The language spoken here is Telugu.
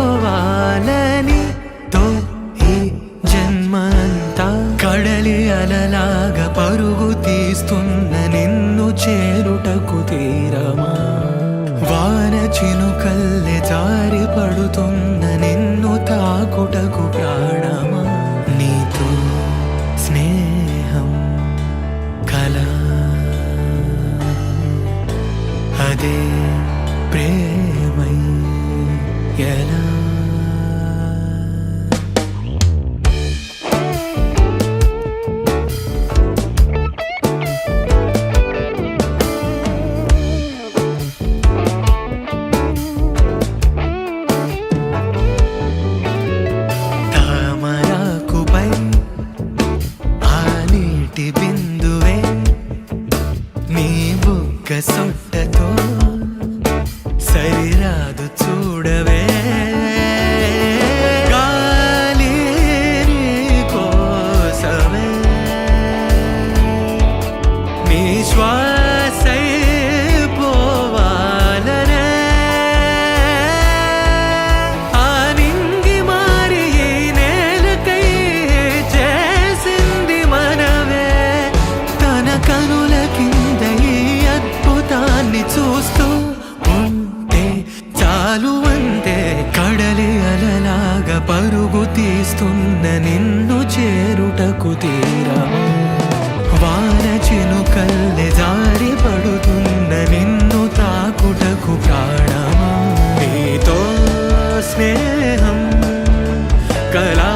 శ్వాసైపోవాలని తో ఈ జన్మంతా కడలి అలలాగా పరుగు తీస్తున్న నిన్ను చేరుటకు తీరమా వాన చినుకల్లె జారి పడుతున్న నిన్ను తాకుటకు ప్రాణమా నీతో స్నేహం కలా అదే ప్రేమై ఎలా తామరాకుపై ఆ నీటి బిందువే నీ బుగ్గ సొట్టతో సరిరాదు చూడవే గాలి నీ కోసమే నీ శ్వాసైపోవాలనే ఆ నింగి మారి ఈ నేలకై చేసింది మనవే తన కనుల కింద ఈ అద్భుతాన్ని చూస్తూ ఉంటే చాలు అంతే కడలి అలలాగా పరుగు తీస్తున్న నిన్ను చేరుటకు తీరమా వాన చినుకల్లె జారి పడుతున్న నిన్ను తాకుటకు ప్రాణమా నీతో స్నేహం కలా